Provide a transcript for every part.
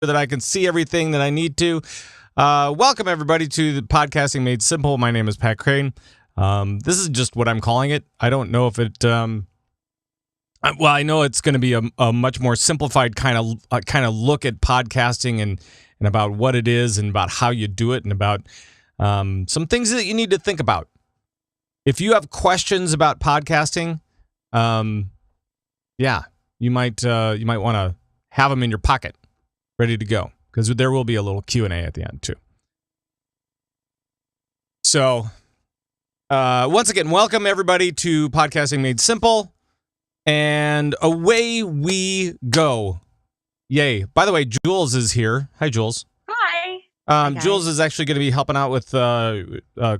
that I can see everything that I need to. Welcome, everybody, to the Podcasting Made Simple. My name is Pat Crane. This is just what I'm calling it. I don't know if it... well, I know it's going to be a much more simplified kind of look at podcasting and about what it is and about how you do it and about some things that you need to think about. If you have questions about podcasting, you might want to have them in your pocket, ready to go, because there will be a little Q&A at the end too. So, once again, welcome everybody to Podcasting Made Simple, and away we go. Yay! By the way, Jules is here. Hi, Jules. Hi. Jules is actually going to be helping out with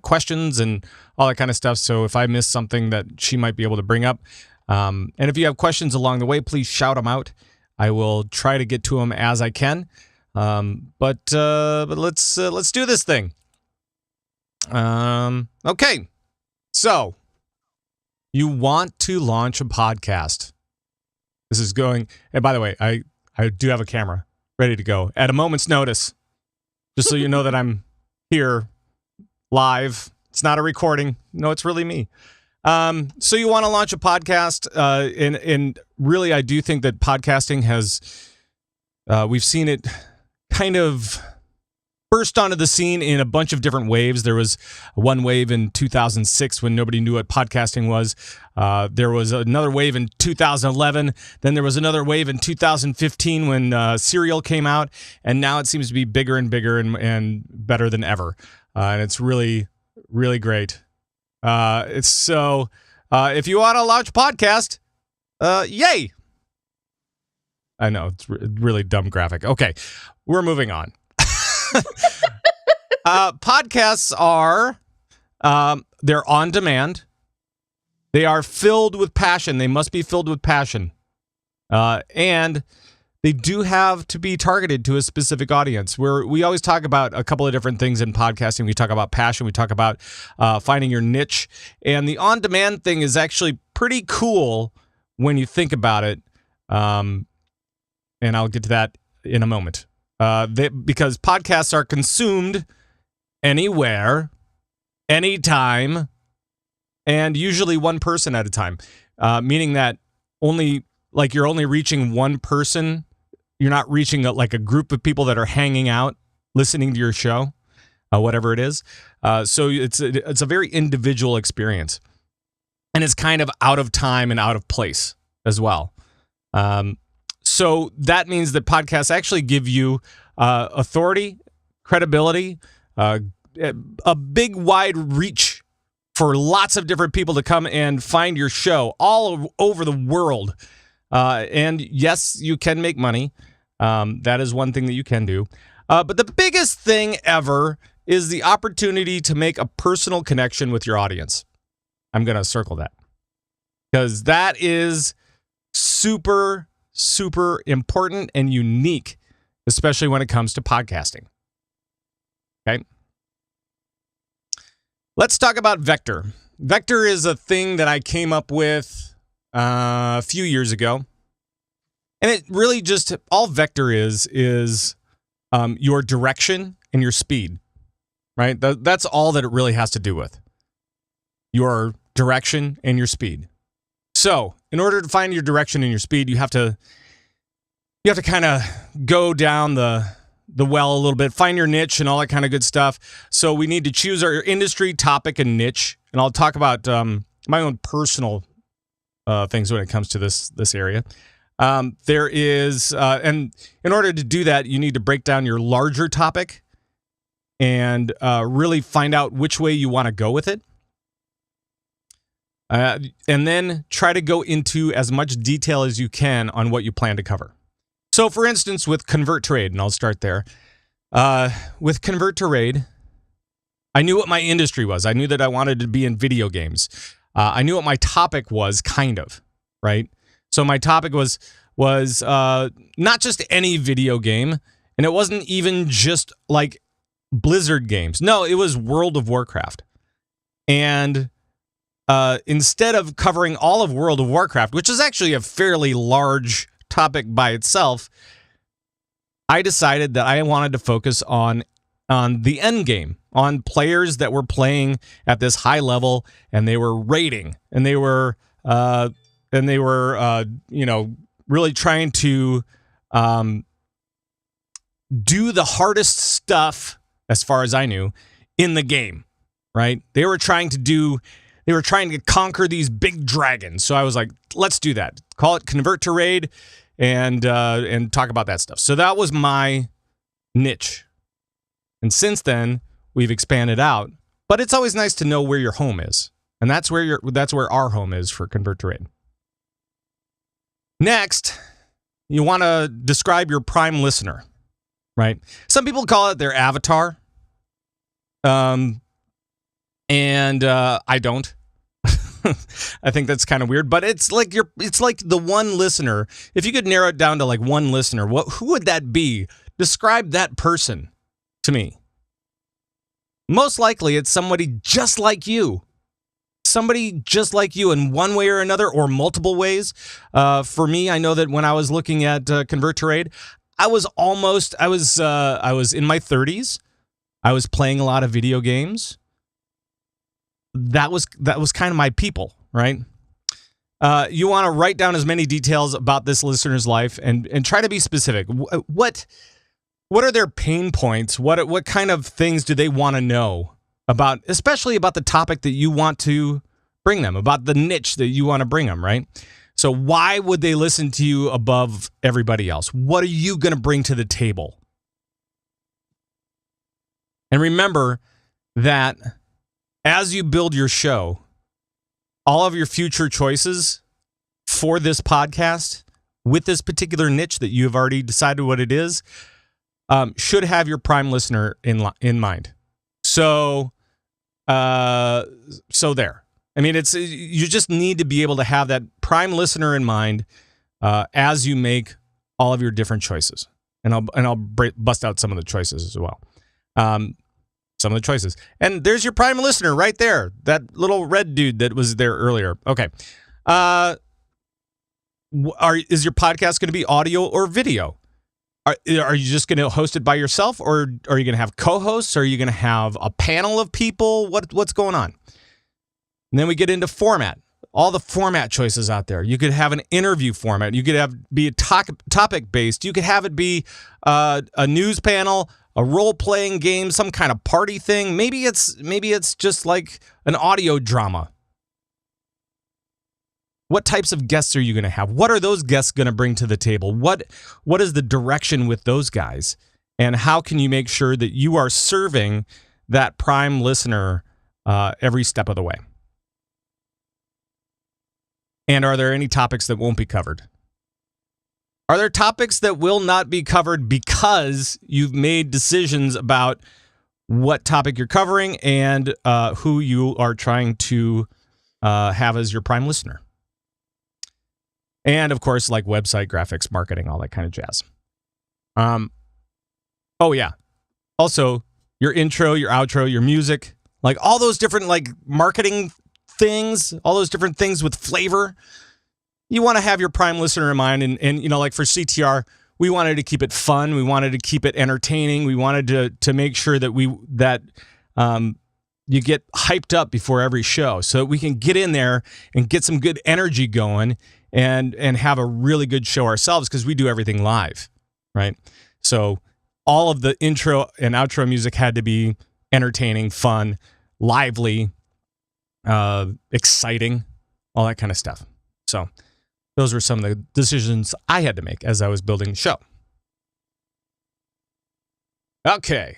questions and all that kind of stuff. So if I miss something that she might be able to bring up, and if you have questions along the way, please shout them out. I will try to get to them as I can. But let's do this thing. Okay. So you want to launch a podcast. This is going, and by the way, I do have a camera ready to go at a moment's notice. Just so you know that I'm here live. It's not a recording. No, it's really me. So you want to launch a podcast, and really, I do think that podcasting has, we've seen it kind of burst onto the scene in a bunch of different waves. There was one wave in 2006 when nobody knew what podcasting was. There was another wave in 2011. Then there was another wave in 2015 when Serial came out. And now it seems to be bigger and bigger and better than ever. And it's really, really great. If you want to launch a podcast, yay. I know, it's really dumb graphic. Okay, we're moving on. Podcasts are, they're on demand. They are filled with passion. They must be filled with passion. And they do have to be targeted to a specific audience. We always talk about a couple of different things in podcasting. We talk about passion. We talk about finding your niche. And the on-demand thing is actually pretty cool when you think about it. And I'll get to that in a moment. Because podcasts are consumed anywhere, anytime, and usually one person at a time. Meaning that you're only reaching one person. You're not reaching a group of people that are hanging out, listening to your show, whatever it is. So it's a very individual experience, and it's kind of out of time and out of place as well. So that means that podcasts actually give you authority, credibility, a big wide reach for lots of different people to come and find your show all over the world. And yes, you can make money. That is one thing that you can do. But the biggest thing ever is the opportunity to make a personal connection with your audience. I'm going to circle that because that is super important and unique, especially when it comes to podcasting. Okay. Let's talk about Vector. Vector is a thing that I came up with a few years ago. And it really just, all Vector is your direction and your speed, right? That's all that it really has to do with. Your direction and your speed. So, in order to find your direction and your speed, you have to kind of go down the well a little bit, find your niche and all that kind of good stuff. So we need to choose our industry, topic, and niche. And I'll talk about my own personal things when it comes to this area. There is, and in order to do that, you need to break down your larger topic and really find out which way you want to go with it. And then try to go into as much detail as you can on what you plan to cover. So, for instance, with Convert to Raid, and I'll start there. With Convert to Raid, I knew what my industry was. I knew that I wanted to be in video games. I knew what my topic was, kind of, right? So my topic was not just any video game, and it wasn't even just like Blizzard games. No, it was World of Warcraft. And instead of covering all of World of Warcraft, which is actually a fairly large topic by itself, I decided that I wanted to focus on the end game, on players that were playing at this high level, and they were raiding, and they were really trying to do the hardest stuff, as far as I knew, in the game. Right? They were trying to conquer these big dragons. So I was like, let's do that. Call it Convert to Raid, and talk about that stuff. So that was my niche. And since then, we've expanded out. But it's always nice to know where your home is. And that's where our home is for Convert to Raid. Next, you want to describe your prime listener, right? Some people call it their avatar. And I don't. I think that's kind of weird, but it's like the one listener. If you could narrow it down to like one listener, who would that be? Describe that person to me. Most likely it's somebody just like you. Somebody just like you in one way or another, or multiple ways. For me, I know that when I was looking at Convert to Raid, I was in my 30s. I was playing a lot of video games. That was kind of my people, right? You want to write down as many details about this listener's life and try to be specific. What are their pain points? What kind of things do they want to know about, especially about the topic that you want to bring them, about the niche that you want to bring them, right? So why would they listen to you above everybody else? What are you going to bring to the table? And remember that as you build your show, all of your future choices for this podcast with this particular niche that you have already decided what it is, should have your prime listener in mind. So there. I mean, you just need to be able to have that prime listener in mind as you make all of your different choices. And I'll bust out some of the choices as well. Some of the choices. And there's your prime listener right there. That little red dude that was there earlier. Okay. Is your podcast going to be audio or video? Are you just going to host it by yourself, or are you going to have co-hosts? Or are you going to have a panel of people? What's going on? And then we get into format. All the format choices out there. You could have an interview format. You could be a topic based. You could have it be a news panel, a role-playing game, some kind of party thing. Maybe it's just like an audio drama. What types of guests are you going to have? What are those guests going to bring to the table? What is the direction with those guys? And how can you make sure that you are serving that prime listener every step of the way? And are there any topics that won't be covered? Are there topics that will not be covered because you've made decisions about what topic you're covering and who you are trying to have as your prime listener? And, of course, like website, graphics, marketing, all that kind of jazz. Oh, yeah. Also, your intro, your outro, your music, like all those different like marketing things, all those different things with flavor. You want to have your prime listener in mind. And you know, like for CTR, we wanted to keep it fun. We wanted to keep it entertaining. We wanted to make sure that you get hyped up before every show so that we can get in there and get some good energy going and have a really good show ourselves, because we do everything live, right? So all of the intro and outro music had to be entertaining, fun, lively, exciting, all that kind of stuff. So those were some of the decisions I had to make as I was building the show. Okay.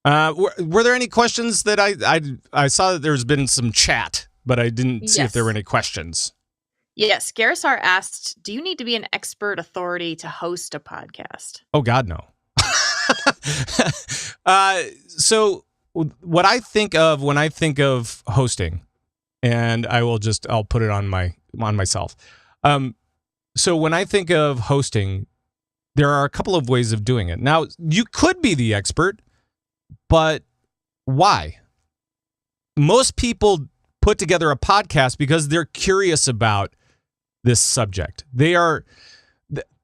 Were there any questions that I saw that there's been some chat, but I didn't see if there were any questions. Yes. Garrisar asked, do you need to be an expert authority to host a podcast? Oh, God, no. So what I think of when I think of hosting, and I'll put it on myself. So when I think of hosting, there are a couple of ways of doing it. Now, you could be the expert, but why? Most people put together a podcast because they're curious about this subject.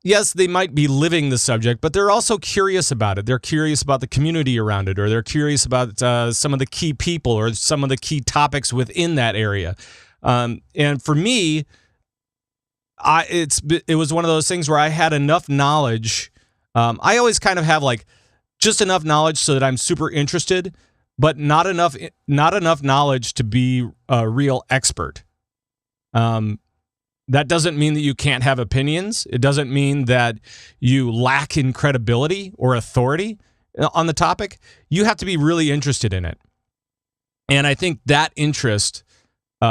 yes, they might be living the subject, but they're also curious about it. They're curious about the community around it, or they're curious about some of the key people or some of the key topics within that area. And for me, it was one of those things where I had enough knowledge. I always kind of have like just enough knowledge so that I'm super interested, but not enough knowledge to be a real expert. That doesn't mean that you can't have opinions. It doesn't mean that you lack in credibility or authority on the topic. You have to be really interested in it. And I think that interest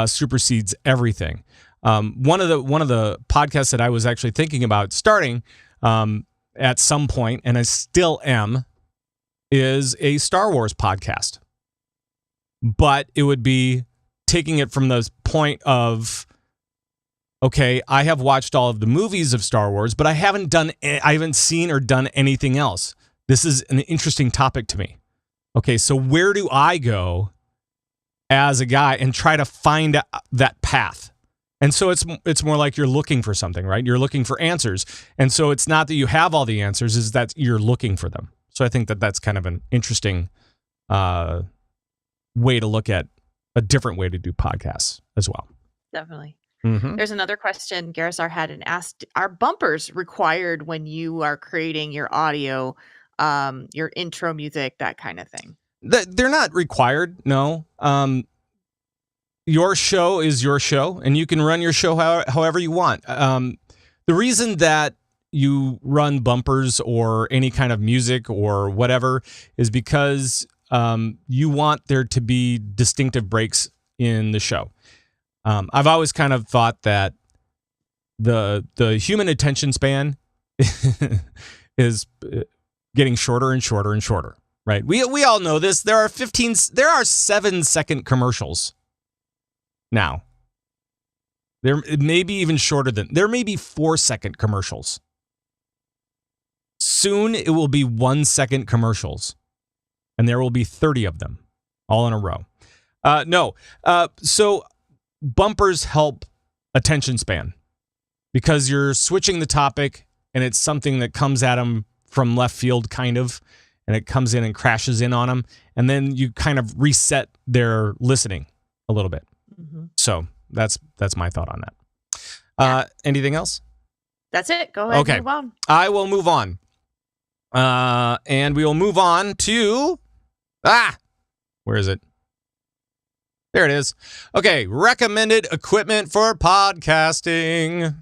supersedes everything. One of the podcasts that I was actually thinking about starting at some point, and I still am, is a Star Wars podcast. But it would be taking it from the point of, okay, I have watched all of the movies of Star Wars, but I haven't seen or done anything else. This is an interesting topic to me. Okay, so where do I go as a guy and try to find that path? And so it's more like you're looking for something, right? You're looking for answers. And so it's not that you have all the answers, it's that you're looking for them. So I think that that's kind of an interesting way to look at a different way to do podcasts as well. Definitely. Mm-hmm. There's another question Garrison had and asked, are bumpers required when you are creating your audio, your intro music, that kind of thing? They're not required, no. Your show is your show, and you can run your show however you want. The reason that you run bumpers or any kind of music or whatever is because you want there to be distinctive breaks in the show. I've always kind of thought that the human attention span is getting shorter and shorter and shorter, right? We all know this. There are 7-second commercials now. There may be even shorter there may be 4-second commercials. Soon it will be 1-second commercials, and there will be 30 of them all in a row. So bumpers help attention span because you're switching the topic and it's something that comes at them from left field kind of, and it comes in and crashes in on them, and then you kind of reset their listening a little bit. Mm-hmm. So that's my thought on that. Anything else? That's it. Go ahead. Okay. Move on. I will move on. And we will move on to where is it? There it is. Okay, recommended equipment for podcasting.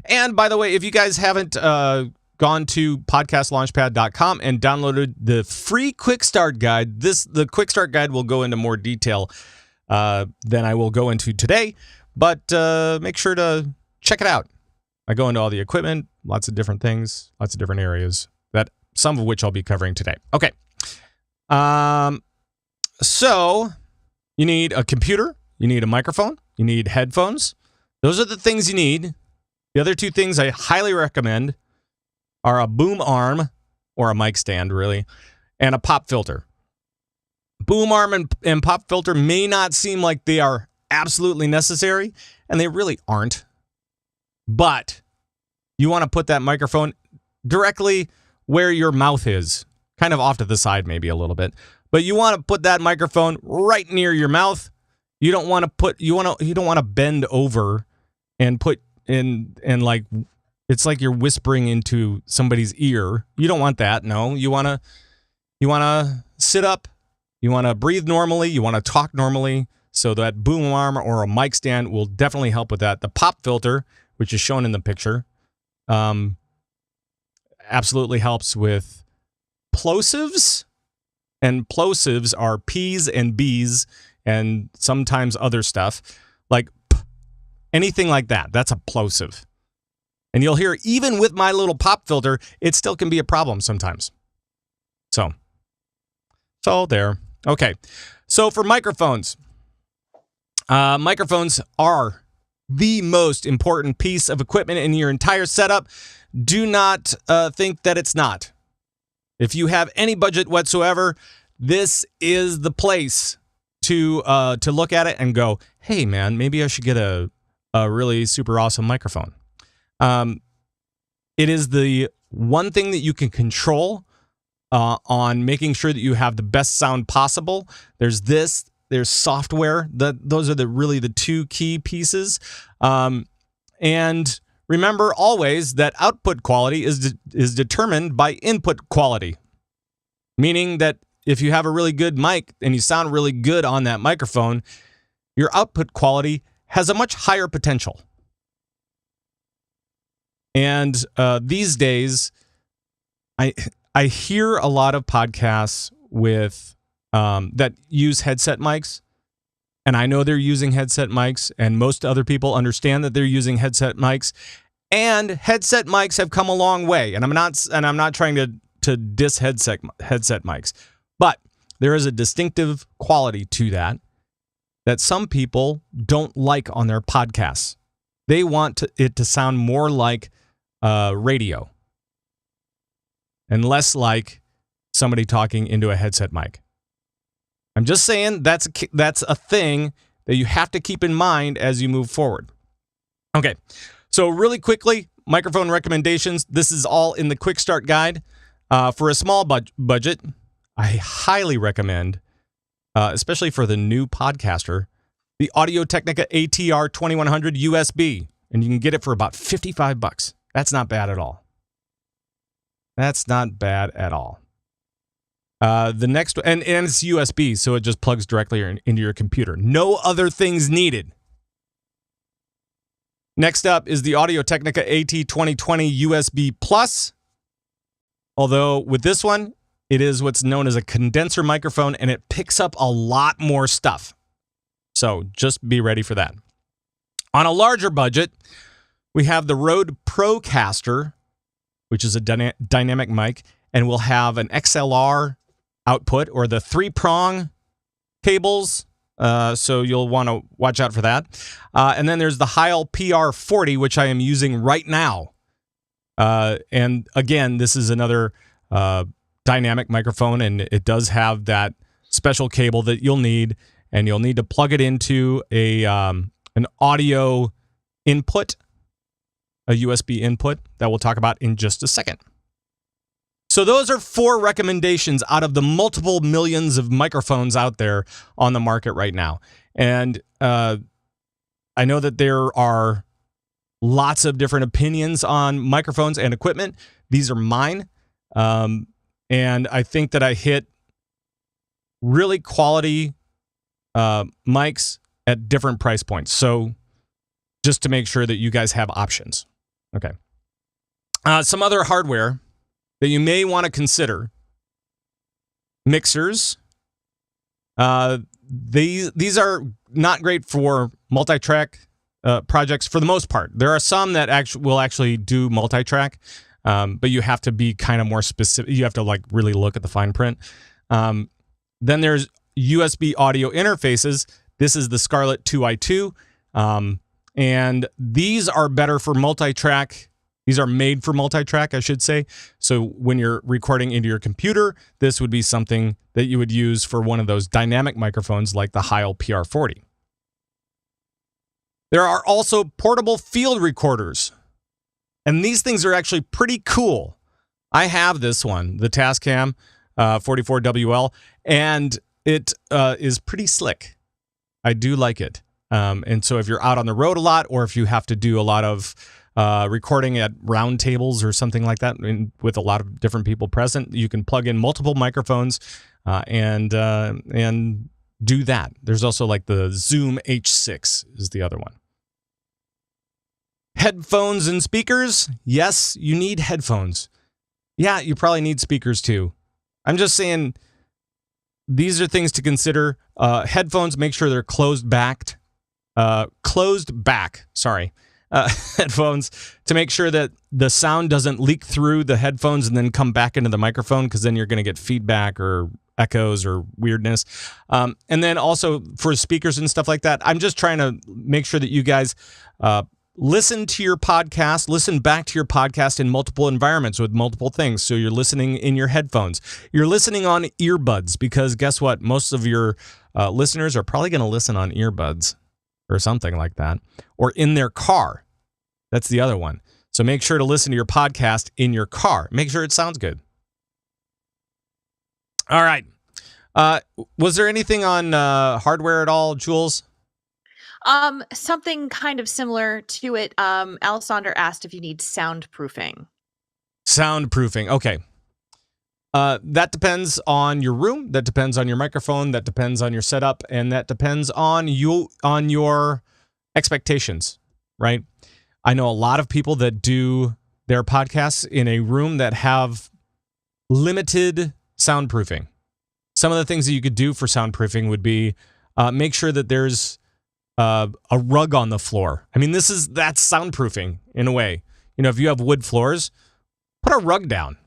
And by the way, if you guys haven't gone to podcastlaunchpad.com and downloaded the free quick start guide, the quick start guide will go into more detail than I will go into today, but make sure to check it out. I go into all the equipment, lots of different things, lots of different areas, that some of which I'll be covering today. Okay. So you need a computer, you need a microphone, you need headphones. Those are the things you need. The other two things I highly recommend are a boom arm, or a mic stand, really, and a pop filter. Boom arm and pop filter may not seem like they are absolutely necessary, and they really aren't. But you want to put that microphone directly where your mouth is, kind of off to the side maybe a little bit. But you want to put that microphone right near your mouth. You don't want to bend over and put in and like it's like you're whispering into somebody's ear. You don't want that. No, you want to sit up. You want to breathe normally. You want to talk normally. So that boom arm or a mic stand will definitely help with that. The pop filter, which is shown in the picture, absolutely helps with plosives. And plosives are P's and B's and sometimes other stuff. Like anything like that. That's a plosive. And you'll hear, even with my little pop filter, it still can be a problem sometimes. So there. Okay. So for microphones, microphones are the most important piece of equipment in your entire setup. Do not think that it's not. If you have any budget whatsoever, this is the place to look at it and go, hey, man, maybe I should get a really super awesome microphone. It is the one thing that you can control on making sure that you have the best sound possible. There's software. Those are really the two key pieces. And remember always that output quality is determined by input quality, meaning that if you have a really good mic and you sound really good on that microphone, your output quality has a much higher potential. And these days, I hear a lot of podcasts with that use headset mics, and I know they're using headset mics, and most other people understand that they're using headset mics. And headset mics have come a long way, and I'm not trying to diss headset mics, but there is a distinctive quality to that some people don't like on their podcasts. They want it to sound more like radio and less like somebody talking into a headset mic. I'm just saying that's a thing that you have to keep in mind as you move forward. Okay, so really quickly, microphone recommendations. This is all in the quick start guide. For a small budget, I highly recommend, especially for the new podcaster, the Audio-Technica ATR 2100 USB, and you can get it for about $55. That's not bad at all. That's not bad at all. The next, and it's USB, so it just plugs directly into your computer. No other things needed. Next up is the Audio-Technica AT2020 USB Plus. Although with this one, it is what's known as a condenser microphone, and it picks up a lot more stuff. So just be ready for that. On a larger budget, we have the Rode Procaster, which is a dynamic mic, and we'll have an XLR output or the 3-prong cables. So you'll want to watch out for that. And then there's the Heil PR40, which I am using right now. And again, this is another dynamic microphone, and it does have that special cable that you'll need, and you'll need to plug it into an audio input, a USB input that we'll talk about in just a second. So those are 4 recommendations out of the multiple millions of microphones out there on the market right now. And I know that there are lots of different opinions on microphones and equipment. These are mine. And I think that I hit really quality mics at different price points. So just to make sure that you guys have options. Okay. Some other hardware that you may want to consider. Mixers. These are not great for multi-track projects for the most part. There are some that will actually do multi-track, but you have to be kind of more specific. You have to like really look at the fine print. Then there's USB audio interfaces. This is the Scarlett 2i2, and these are better for multi-track. These are made for multi-track, I should say. So when you're recording into your computer, this would be something that you would use for one of those dynamic microphones like the Heil PR40. There are also portable field recorders, and these things are actually pretty cool. I have this one, the Tascam 44WL, and it is pretty slick. I do like it. And so if you're out on the road a lot, or if you have to do a lot of recording at round tables or something like that, with a lot of different people present, you can plug in multiple microphones and do that. There's also like the Zoom H6 is the other one. Headphones and speakers. Yes, you need headphones. Yeah, you probably need speakers too. I'm just saying these are things to consider. Headphones, make sure they're closed back. Headphones, to make sure that the sound doesn't leak through the headphones and then come back into the microphone, because then you're going to get feedback or echoes or weirdness. And then also for speakers and stuff like that, I'm just trying to make sure that you guys listen back to your podcast in multiple environments with multiple things. So you're listening in your headphones. You're listening on earbuds, because guess what? Most of your listeners are probably going to listen on earbuds or something like that, or in their car. That's the other one. So make sure to listen to your podcast in your car. Make sure it sounds good. All right. Was there anything on hardware at all, Jules? Something kind of similar to it. Alessandra asked if you need soundproofing. Soundproofing. Okay. That depends on your room. That depends on your microphone. That depends on your setup, and that depends on your expectations, right? I know a lot of people that do their podcasts in a room that have limited soundproofing. Some of the things that you could do for soundproofing would be make sure that there's a rug on the floor. I mean, that's soundproofing in a way. If you have wood floors, put a rug down.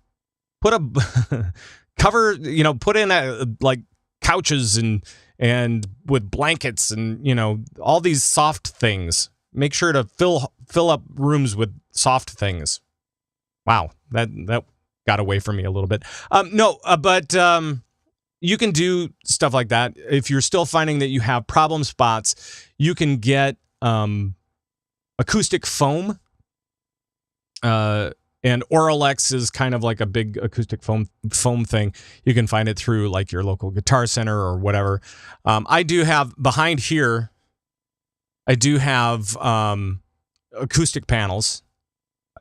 Put a cover, put in like couches and with blankets and, all these soft things. Make sure to fill up rooms with soft things. Wow, that got away from me a little bit. But you can do stuff like that. If you're still finding that you have problem spots, you can get acoustic foam. And Auralex is kind of like a big acoustic foam thing. You can find it through like your local Guitar Center or whatever. I do have behind here. I do have acoustic panels.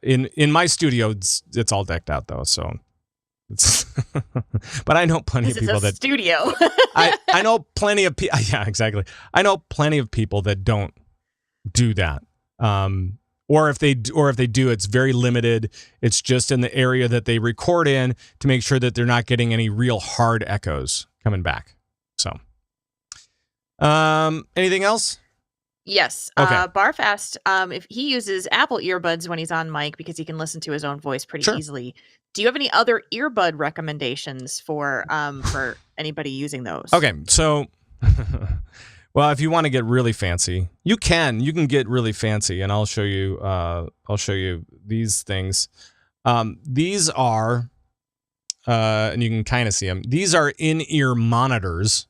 In my studio, it's all decked out though. So, but I know plenty of people that studio. I know plenty of people. Yeah, exactly. I know plenty of people that don't do that. Or if they do, it's very limited. It's just in the area that they record in to make sure that they're not getting any real hard echoes coming back. So, anything else? Yes. Okay. Barf asked if he uses Apple earbuds when he's on mic because he can listen to his own voice pretty easily. Do you have any other earbud recommendations for anybody using those? Okay, so. Well, if you want to get really fancy, you can get really fancy, and I'll show you these things. These are, and you can kind of see them. These are in-ear monitors,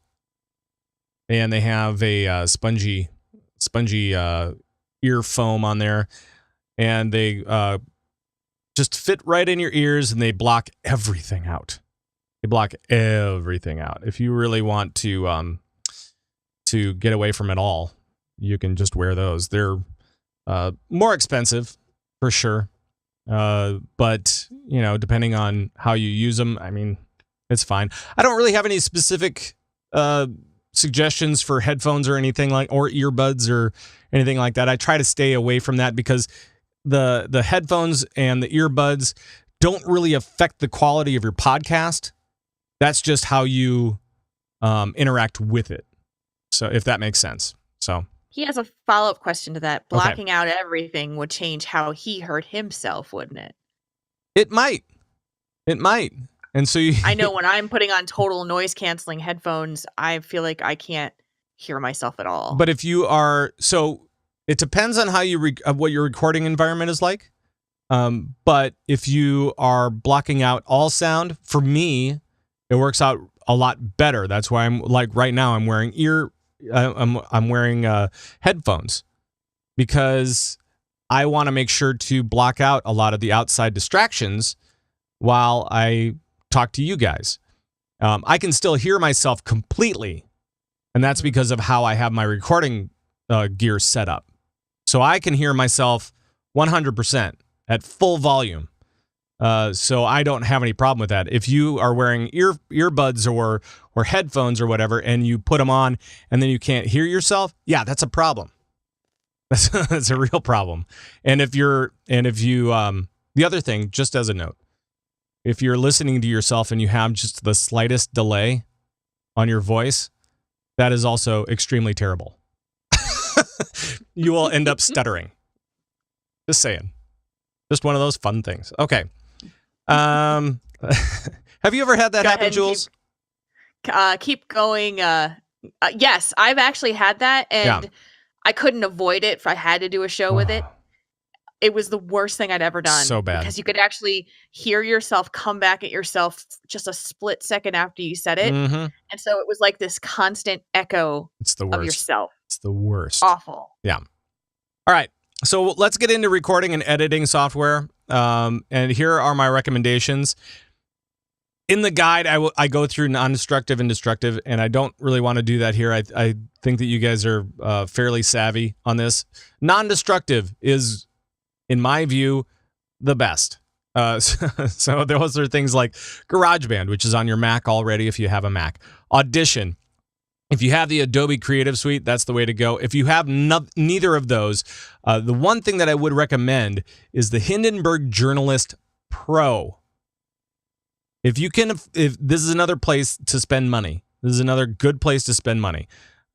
and they have a spongy ear foam on there, and they just fit right in your ears, and they block everything out. If you really want to get away from it all, you can just wear those. They're more expensive for sure, but depending on how you use them, I mean, it's fine. I don't really have any specific suggestions for headphones or anything or earbuds or anything like that. I try to stay away from that because the headphones and the earbuds don't really affect the quality of your podcast. That's just how you interact with it. So if that makes sense. So he has a follow-up question to that. Blocking out everything would change how he heard himself, wouldn't it? It might. And so I know when I'm putting on total noise canceling headphones, I feel like I can't hear myself at all. But if you are, so it depends on how what your recording environment is like. But if you are blocking out all sound, for me, it works out a lot better. That's why I'm like right now I'm wearing I'm wearing headphones because I want to make sure to block out a lot of the outside distractions while I talk to you guys. I can still hear myself completely, and that's because of how I have my recording gear set up. So I can hear myself 100% at full volume. So I don't have any problem with that. If you are wearing earbuds or headphones or whatever, and you put them on and then you can't hear yourself, yeah, that's a problem. That's a real problem. And if you, the other thing, just as a note, if you're listening to yourself and you have just the slightest delay on your voice, that is also extremely terrible. You will end up stuttering. Just saying. Just one of those fun things. Okay. Have you ever had that happen, Jules? Keep going. Yes, I've actually had that, and I couldn't avoid it if I had to do a show with it. It was the worst thing I'd ever done. So bad. Because you could actually hear yourself come back at yourself just a split second after you said it. Mm-hmm. And so it was like this constant echo of yourself. It's the worst. Awful. Yeah. All right. So let's get into recording and editing software. And here are my recommendations. In the guide, I go through non-destructive and destructive, and I don't really want to do that here. I think that you guys are fairly savvy on this. Non-destructive is, in my view, the best. So those are things like GarageBand, which is on your Mac already if you have a Mac. Audition. If you have the Adobe Creative Suite, that's the way to go. If you have neither of those, the one thing that I would recommend is the Hindenburg Journalist Pro. If this is another place to spend money. This is another good place to spend money.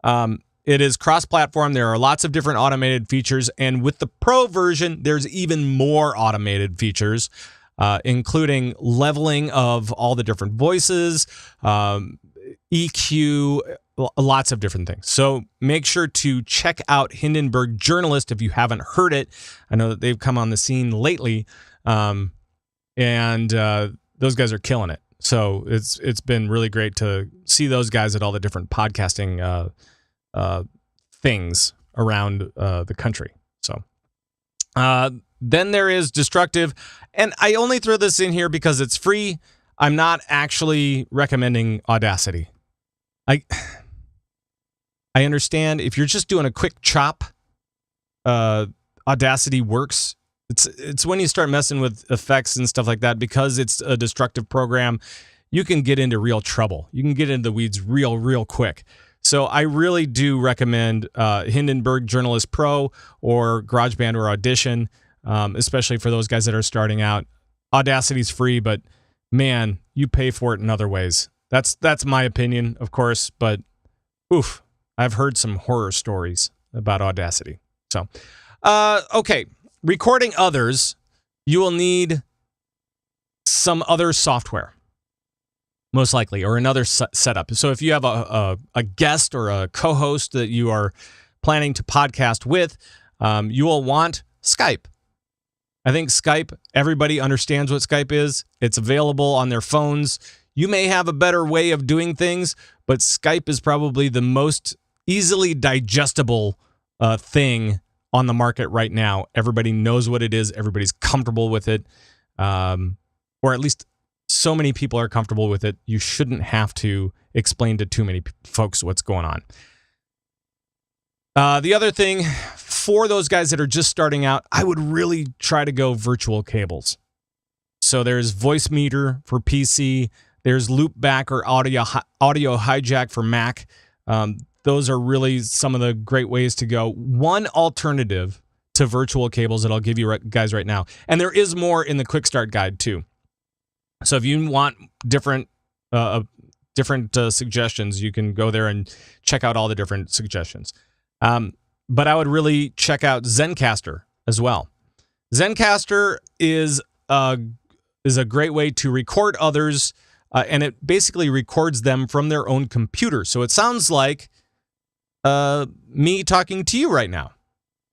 It is cross-platform. There are lots of different automated features, and with the Pro version, there's even more automated features, including leveling of all the different voices, EQ, lots of different things. So make sure to check out Hindenburg Journalist if you haven't heard it. I know that they've come on the scene lately, and those guys are killing it. So it's been really great to see those guys at all the different podcasting things around the country. So then there is destructive, and I only throw this in here because it's free. I'm not actually recommending Audacity. I understand if you're just doing a quick chop, Audacity works. It's when you start messing with effects and stuff like that, because it's a destructive program, you can get into real trouble. You can get into the weeds real quick. So I really do recommend Hindenburg Journalist Pro or GarageBand or Audition, especially for those guys that are starting out. Audacity's free, but man, you pay for it in other ways. That's my opinion, of course, but oof, I've heard some horror stories about Audacity. So, okay. Recording others, you will need some other software, most likely, or another setup. So if you have a guest or a co-host that you are planning to podcast with, you will want Skype. I think Skype, everybody understands what Skype is. It's available on their phones. You may have a better way of doing things, but Skype is probably the most easily digestible thing on the market right now. Everybody knows what it is. Everybody's comfortable with it. Or at least so many people are comfortable with it. You shouldn't have to explain to too many folks what's going on. The other thing, for those guys that are just starting out, I would really try to go virtual cables. So there's Voicemeeter for PC. There's Loopback or Audio Hijack for Mac. Those are really some of the great ways to go. One alternative to virtual cables that I'll give you guys right now, and there is more in the Quick Start Guide too. So if you want different suggestions, you can go there and check out all the different suggestions. But I would really check out Zencastr as well. Zencastr is a great way to record others, and it basically records them from their own computer. So it sounds like me talking to you right now,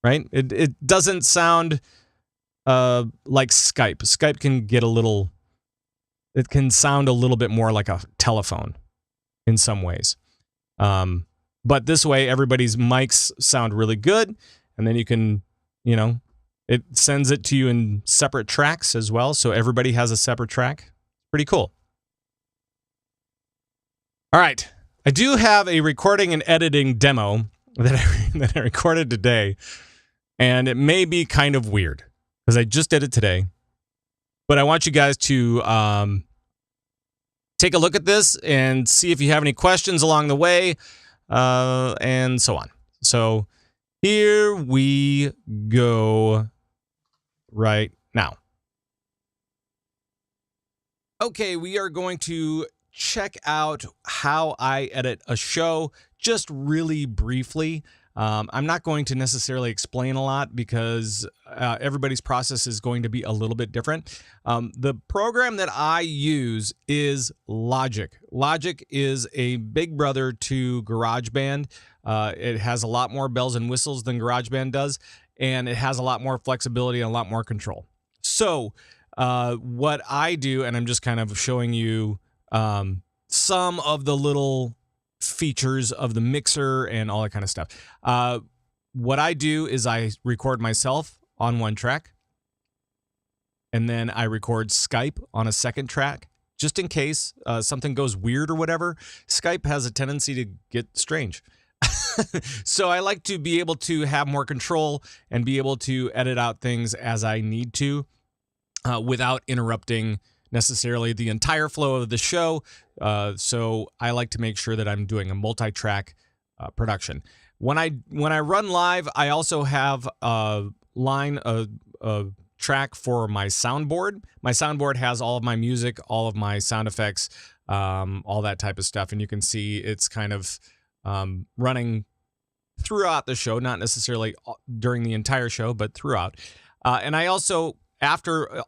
right? It doesn't sound like Skype. Skype can get it can sound a little bit more like a telephone in some ways. But this way, everybody's mics sound really good, and then you can, it sends it to you in separate tracks as well, so everybody has a separate track. Pretty cool. All right. I do have a recording and editing demo that I recorded today, and it may be kind of weird because I just did it today. But I want you guys to take a look at this and see if you have any questions along the way, and so on. So here we go right now. Okay, we are going to check out how I edit a show just really briefly. I'm not going to necessarily explain a lot because everybody's process is going to be a little bit different. The program that I use is Logic. Logic is a big brother to GarageBand. It has a lot more bells and whistles than GarageBand does, and it has a lot more flexibility and a lot more control. So what I do, and I'm just kind of showing you some of the little features of the mixer and all that kind of stuff. what I do is I record myself on one track, and then I record Skype on a second track, just in case something goes weird or whatever. Skype has a tendency to get strange. So I like to be able to have more control and be able to edit out things as I need to without interrupting necessarily the entire flow of the show. So I like to make sure that I'm doing a multi-track production. When I run live, I also have a track for my soundboard. My soundboard has all of my music, all of my sound effects, all that type of stuff, and you can see it's kind of running throughout the show, not necessarily during the entire show, but throughout. And I also,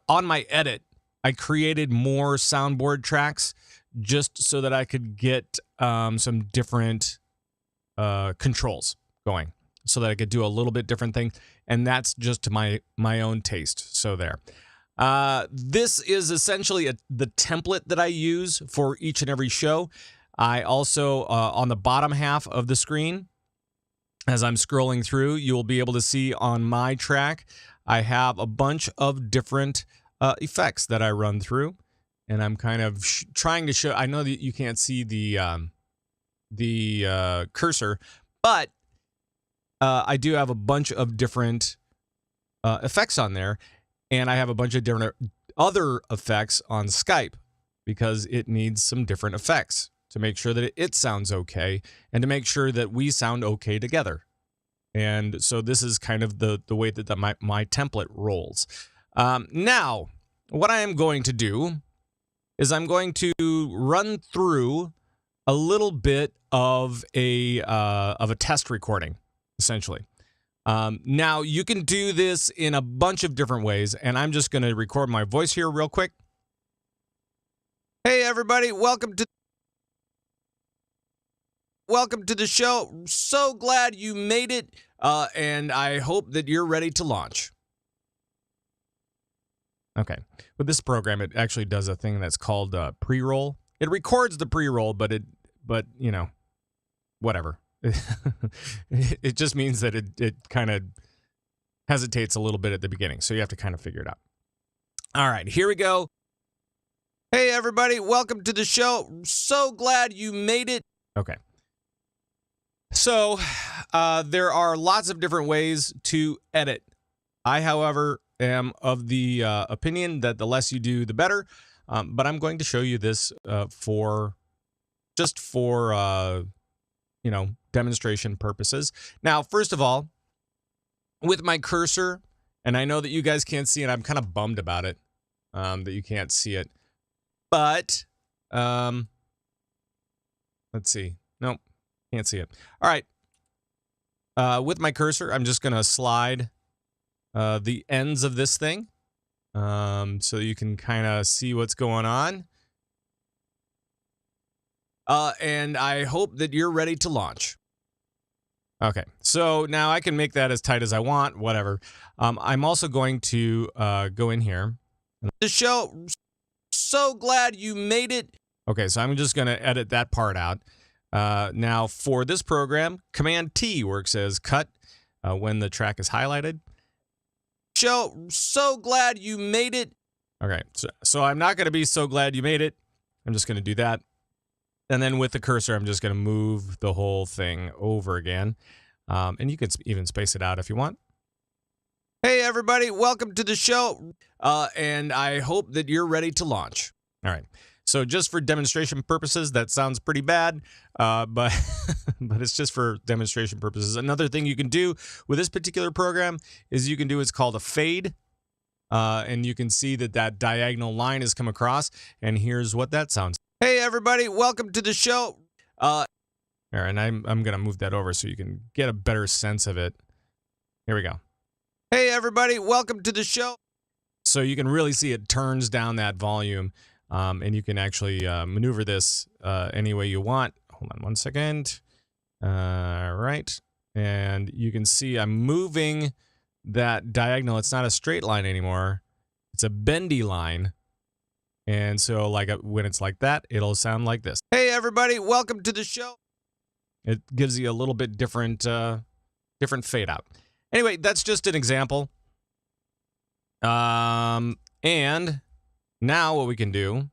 on my edit, I created more soundboard tracks just so that I could get some different controls going, so that I could do a little bit different thing. And that's just to my own taste. So there. This is essentially the template that I use for each and every show. I also, on the bottom half of the screen, as I'm scrolling through, you'll be able to see on my track, I have a bunch of different effects that I run through. And I'm kind of trying to show, I know that you can't see the cursor, but I do have a bunch of different effects on there. And I have a bunch of different other effects on Skype because it needs some different effects to make sure that it sounds okay and to make sure that we sound okay together. And so this is kind of the way that my template rolls. Now, what I am going to do is I'm going to run through a little bit of a test recording, essentially. Now, you can do this in a bunch of different ways, and I'm just going to record my voice here real quick. Hey, everybody, welcome to the show. So glad you made it, and I hope that you're ready to launch. Okay, with this program, it actually does a thing that's called pre-roll. It records the pre-roll, but you know, whatever. It just means that it kind of hesitates a little bit at the beginning, so you have to kind of figure it out. All right, here we go. Hey, everybody, welcome to the show. So glad you made it. Okay. So there are lots of different ways to edit. I, however, am of the opinion that the less you do, the better. But I'm going to show you this for demonstration purposes. Now, first of all, with my cursor, and I know that you guys can't see it. I'm kind of bummed about it, that you can't see it. But let's see. Nope, can't see it. All right. With my cursor, I'm just going to slide the ends of this thing so you can kind of see what's going on. And I hope that you're ready to launch. Okay, so now I can make that as tight as I want, whatever. I'm also going to go in here. The show, so glad you made it. Okay, so I'm just going to edit that part out. Now, for this program, Command T works as cut when the track is highlighted. Show, so glad you made it. Okay, so I'm not going to be so glad you made it. I'm just going to do that. And then with the cursor, I'm just going to move the whole thing over again. And you can even space it out if you want. Hey, everybody, welcome to the show. And I hope that you're ready to launch. All right. So just for demonstration purposes, that sounds pretty bad, but it's just for demonstration purposes. Another thing you can do with this particular program is you can do what's called a fade. And you can see that diagonal line has come across. And here's what that sounds. Hey, everybody, welcome to the show. And I'm going to move that over so you can get a better sense of it. Here we go. Hey, everybody, welcome to the show. So you can really see it turns down that volume. And you can actually maneuver this any way you want. Hold on one second. All right. And you can see I'm moving that diagonal. It's not a straight line anymore. It's a bendy line. And so like when it's like that, it'll sound like this. Hey, everybody, welcome to the show. It gives you a little bit different different fade out. Anyway, that's just an example. And now what we can do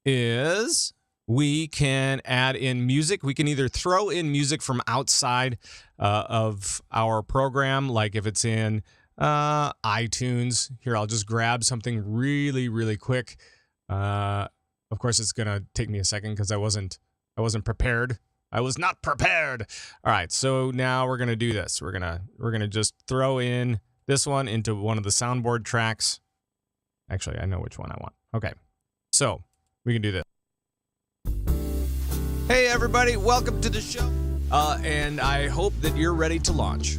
is we can add in music. We can either throw in music from outside of our program, like if it's in iTunes. Here, I'll just grab something really, really quick. Of course, it's gonna take me a second because I wasn't prepared. I was not prepared. All right, so now we're gonna do this. We're gonna just throw in this one into one of the soundboard tracks. Actually, I know which one I want. Okay, so we can do this. Hey everybody, welcome to the show. And I hope that you're ready to launch.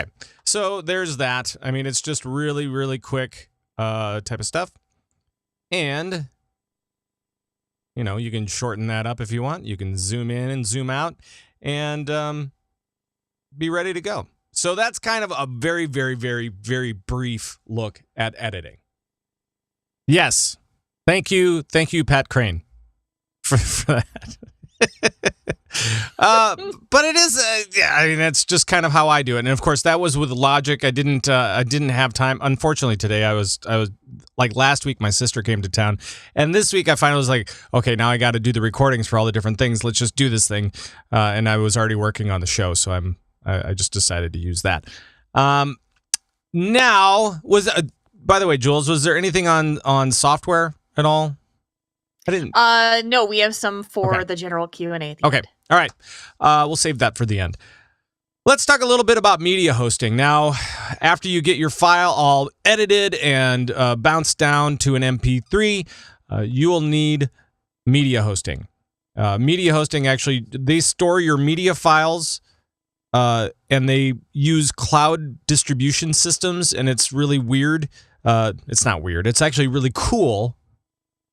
Okay. So there's that. I mean, it's just really, really quick type of stuff. And, you know, you can shorten that up if you want. You can zoom in and zoom out and be ready to go. So that's kind of a very, very, very, very brief look at editing. Yes. Thank you, Pat Crane, for that. But it is, yeah, I mean, that's just kind of how I do it. And of course, that was with Logic. I didn't have time. Unfortunately, today I was like last week, my sister came to town, and this week I finally was like, okay, now I got to do the recordings for all the different things. Let's just do this thing. And I was already working on the show, so I just decided to use that. Now by the way, Jules, was there anything on software at all? I didn't. No, we have some for the general Q&A. Okay. End. All right. We'll save that for the end. Let's talk a little bit about media hosting. Now, after you get your file all edited and bounced down to an MP3, you will need media hosting. Media hosting, actually, they store your media files and they use cloud distribution systems, and it's really weird. It's not weird. It's actually really cool.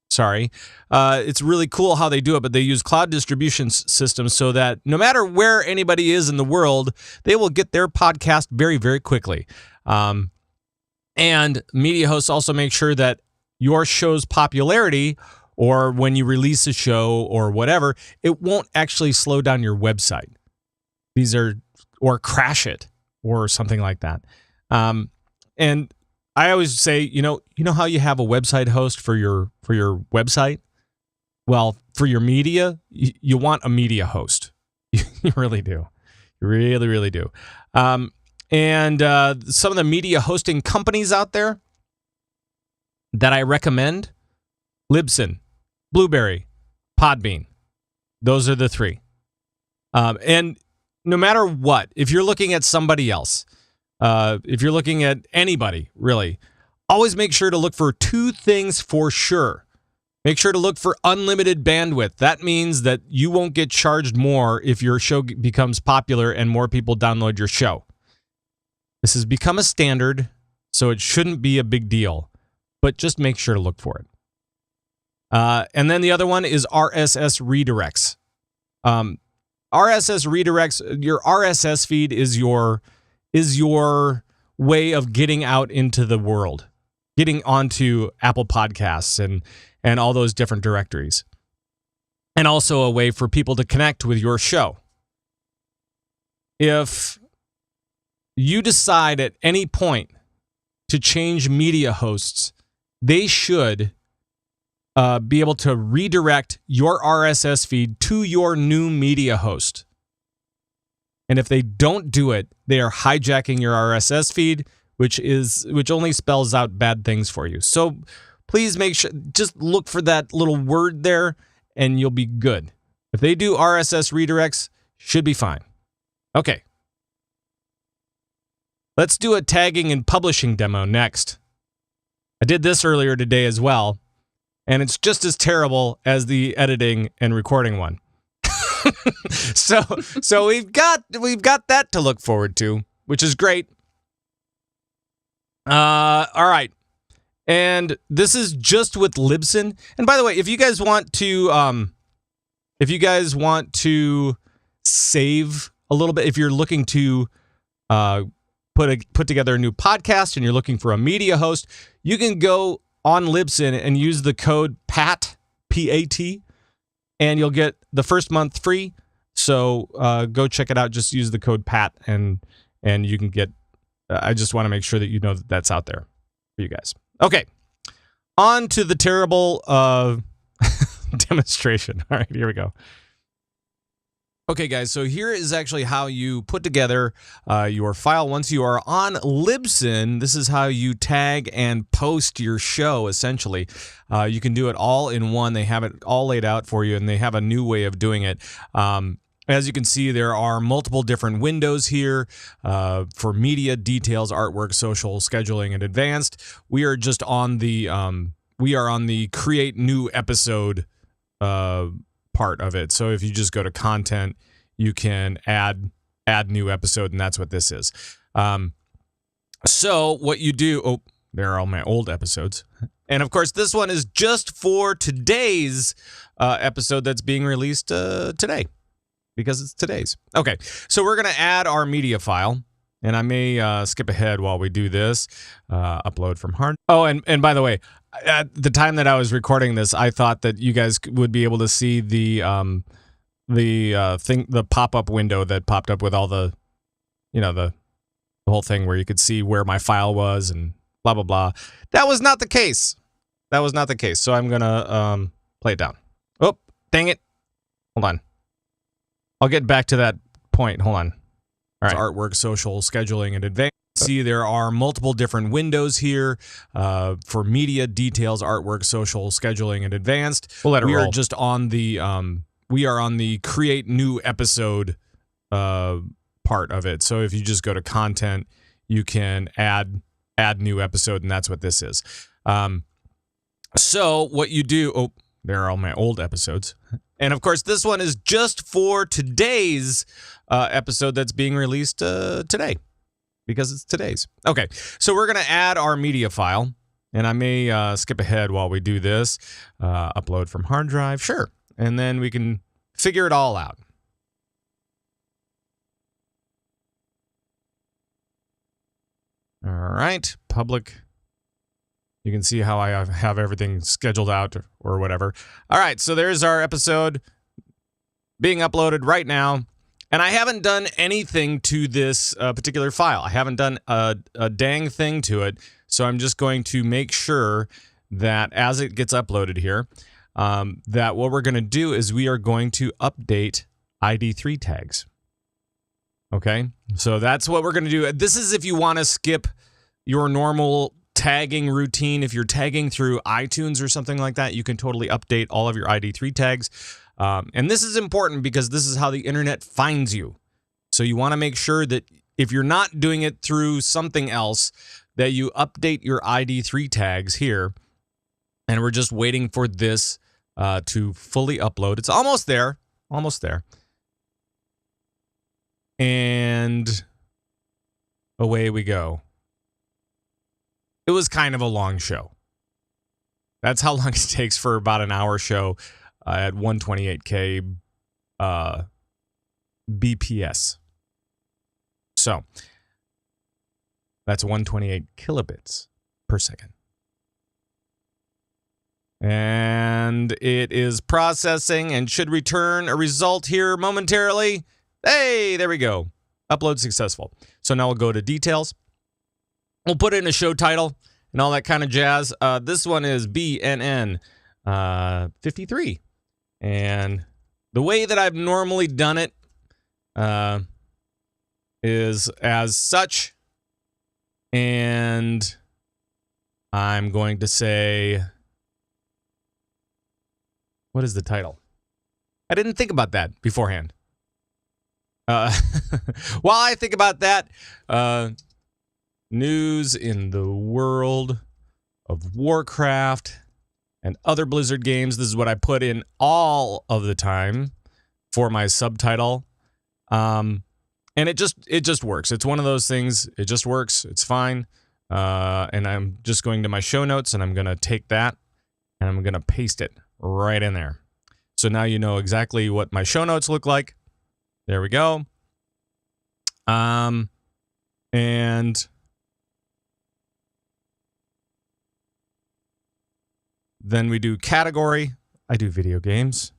Sorry. It's really cool how they do it, but they use cloud distribution systems so that no matter where anybody is in the world, they will get their podcast very, very quickly. And media hosts also make sure that your show's popularity, or when you release a show or whatever, it won't actually slow down your website. Or crash it or something like that. And I always say, you know how you have a website host for your website? Well, for your media, you want a media host. You really do. You really, really do. And some of the media hosting companies out there that I recommend, Libsyn, Blueberry, Podbean. Those are the three. And no matter what, if you're looking at somebody else, if you're looking at anybody, really, always make sure to look for two things for sure. Make sure to look for unlimited bandwidth. That means that you won't get charged more if your show becomes popular and more people download your show. This has become a standard, so it shouldn't be a big deal, but just make sure to look for it. And then the other one is RSS redirects. RSS redirects, your RSS feed is your way of getting out into the world, getting onto Apple Podcasts and all those different directories. And also a way for people to connect with your show. If you decide at any point to change media hosts, they should be able to redirect your RSS feed to your new media host. And if they don't do it, they are hijacking your RSS feed, which only spells out bad things for you. So please make sure, just look for that little word there and you'll be good. If they do RSS redirects, should be fine. Okay. Let's do a tagging and publishing demo next. I did this earlier today as well, and it's just as terrible as the editing and recording one. So we've got that to look forward to, which is great. All right. And this is just with Libsyn. And by the way, if you guys want to save a little bit, if you're looking to put together a new podcast and you're looking for a media host, you can go on Libsyn and use the code PAT, P-A-T, and you'll get the first month free. So go check it out. Just use the code PAT and you can get. I just want to make sure that you know that that's out there for you guys. Okay, on to the terrible demonstration. All right, here we go. Okay, guys, so here is actually how you put together your file. Once you are on Libsyn, this is how you tag and post your show, essentially. You can do it all in one. They have it all laid out for you, and they have a new way of doing it. As you can see, there are multiple different windows here for media, details, artwork, social, scheduling, and advanced. We are just on the create new episode part of it. So if you just go to content, you can add new episode, and that's what this is. So what you do, there are all my old episodes. And of course, this one is just for today's episode that's being released today, because it's today's. Okay, so we're going to add our media file, and I may skip ahead while we do this. Upload from hard. Oh, and by the way, at the time that I was recording this, I thought that you guys would be able to see the pop-up window that popped up with all the, the whole thing where you could see where my file was and blah, blah, blah. That was not the case. So I'm going to play it down. Oh, dang it. Hold on. I'll get back to that point. Hold on. All right. Artwork, social, scheduling, and advanced. See, there are multiple different windows here for media, details, artwork, social, scheduling, and advanced. We'll let it roll. We are just on the create new episode part of it. So if you just go to content, you can add new episode, and that's what this is. So what you do, there are all my old episodes. And of course, this one is just for today's episode that's being released today, because it's today's. Okay, so we're going to add our media file, and I may skip ahead while we do this. Upload from hard drive, sure. And then we can figure it all out. All right, public. You can see how I have everything scheduled out or whatever. All right, so there's our episode being uploaded right now. And I haven't done anything to this particular file. I haven't done a dang thing to it. So I'm just going to make sure that as it gets uploaded here, that what we're going to do is we are going to update ID3 tags. Okay, so that's what we're going to do. This is if you want to skip your normal tagging routine. If you're tagging through iTunes or something like that, you can totally update all of your ID3 tags. And this is important because this is how the internet finds you. So you want to make sure that if you're not doing it through something else, that you update your ID3 tags here. And we're just waiting for this to fully upload. It's almost there. Almost there. And away we go. It was kind of a long show. That's how long it takes for about an hour show at 128K BPS. So that's 128 kilobits per second. And it is processing and should return a result here momentarily. Hey, there we go. Upload successful. So now we'll go to details. We'll put in a show title and all that kind of jazz. This one is BNN 53. And the way that I've normally done it is as such. And I'm going to say, what is the title? I didn't think about that beforehand. While I think about that, news in the world of Warcraft and other Blizzard games. This is what I put in all of the time for my subtitle. And it just works. It's one of those things. It just works. It's fine. And I'm just going to my show notes, and I'm going to take that and I'm going to paste it right in there. So now you know exactly what my show notes look like. There we go. And then we do category. I do video games.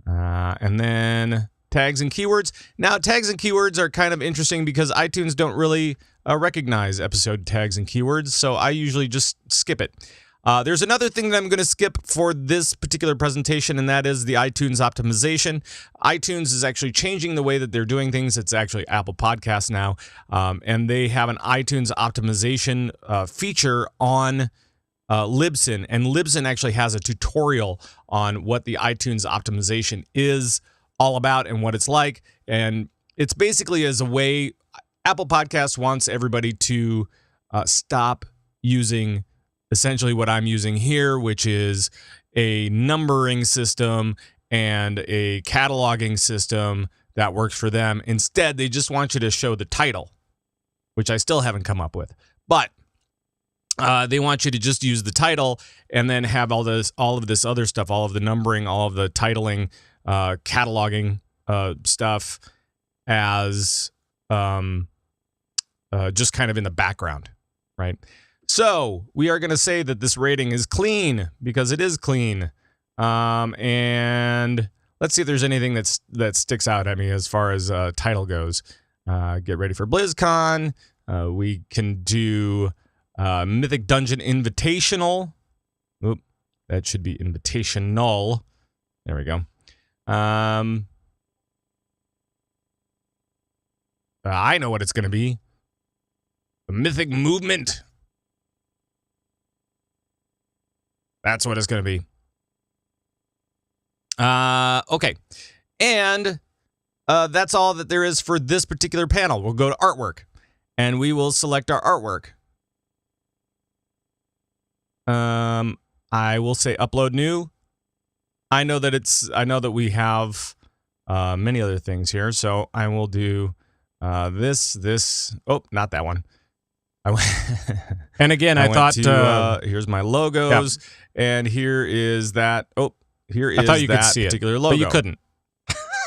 And then tags and keywords. Now, tags and keywords are kind of interesting because iTunes don't really recognize episode tags and keywords, so I usually just skip it. There's another thing that I'm going to skip for this particular presentation, and that is the iTunes optimization. iTunes is actually changing the way that they're doing things. It's actually Apple Podcasts now, and they have an iTunes optimization feature on Libsyn, and Libsyn actually has a tutorial on what the iTunes optimization is all about and what it's like. And it's basically as a way Apple Podcasts wants everybody to stop using essentially what I'm using here, which is a numbering system and a cataloging system that works for them. Instead, they just want you to show the title, which I still haven't come up with. But they want you to just use the title and then have all of this other stuff, all of the numbering, all of the titling, cataloging stuff as just kind of in the background, right? So we are going to say that this rating is clean because it is clean. And let's see if there's anything that sticks out at me as far as title goes. Get ready for BlizzCon. We can do Mythic Dungeon Invitational. Oop, that should be Invitational. There we go. I know what it's going to be. The Mythic Movement. That's what it's going to be. Okay. And that's all that there is for this particular panel. We'll go to artwork, and we will select our artwork. I will say upload new. I know that we have many other things here, so I will do this. Oh, not that one. And again, I thought here's my logos, and here is that. Oh, here is that particular logo, but you couldn't.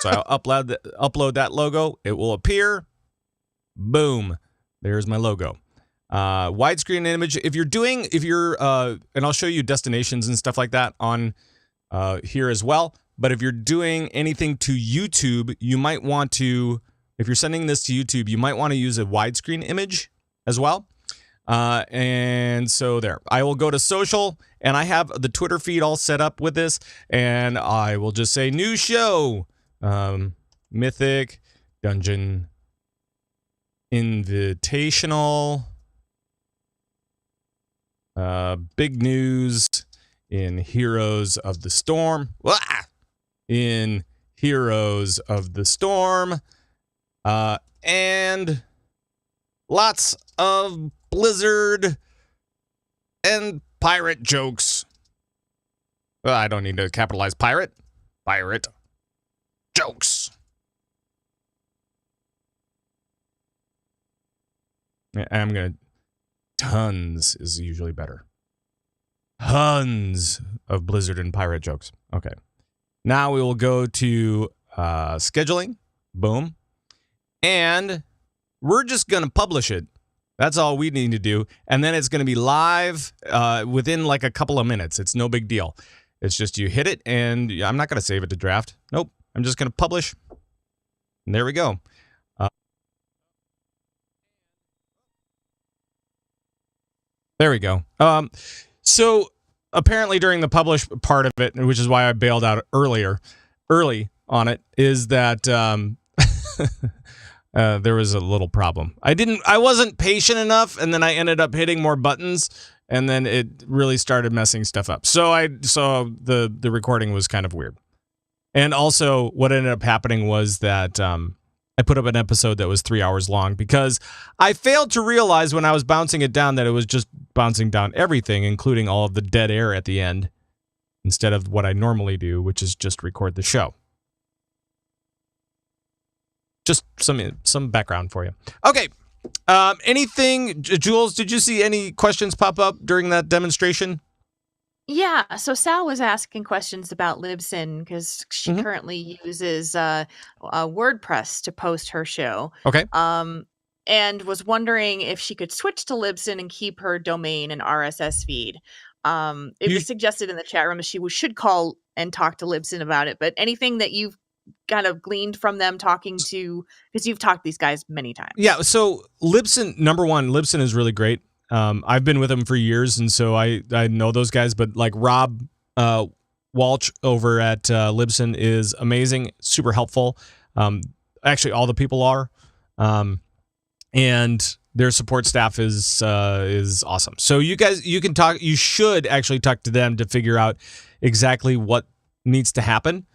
So I'll upload that logo. It will appear. Boom. There's my logo. Widescreen image. If you're, and I'll show you destinations and stuff like that on here as well. But if you're doing anything to YouTube, you might want to. If you're sending this to YouTube, you might want to use a widescreen image as well. And so there, I will go to social, and I have the Twitter feed all set up with this, and I will just say new show, Mythic Dungeon Invitational, big news in Heroes of the Storm, in Heroes of the Storm, and lots of Blizzard and pirate jokes. Well, I don't need to capitalize pirate. Pirate jokes. I'm going to... Tons is usually better. Tons of Blizzard and pirate jokes. Okay. Now we will go to scheduling. Boom. And we're just going to publish it. That's all we need to do. And then it's going to be live within like a couple of minutes. It's no big deal. It's just you hit it, and I'm not going to save it to draft. Nope. I'm just going to publish. And there we go. There we go. So apparently during the publish part of it, which is why I bailed out early on it, is that there was a little problem. I wasn't patient enough, and then I ended up hitting more buttons, and then it really started messing stuff up. So the recording was kind of weird. And also what ended up happening was that I put up an episode that was 3 hours long because I failed to realize when I was bouncing it down that it was just bouncing down everything, including all of the dead air at the end, instead of what I normally do, which is just record the show. Just some background for you. Okay. Anything, Jules, did you see any questions pop up during that demonstration? Yeah, so Sal was asking questions about Libsyn because she currently uses WordPress to post her show. Okay. And was wondering if she could switch to Libsyn and keep her domain and RSS feed. It was suggested in the chat room that she should call and talk to Libsyn about it, but anything that you've kind of gleaned from them talking to, because you've talked to these guys many times? Yeah. So Libsyn, number one, Libsyn is really great. I've been with them for years, and so I know those guys. But like Rob Walsh over at Libsyn is amazing, super helpful. Actually, all the people are, and their support staff is awesome. So you guys, you should actually talk to them to figure out exactly what needs to happen.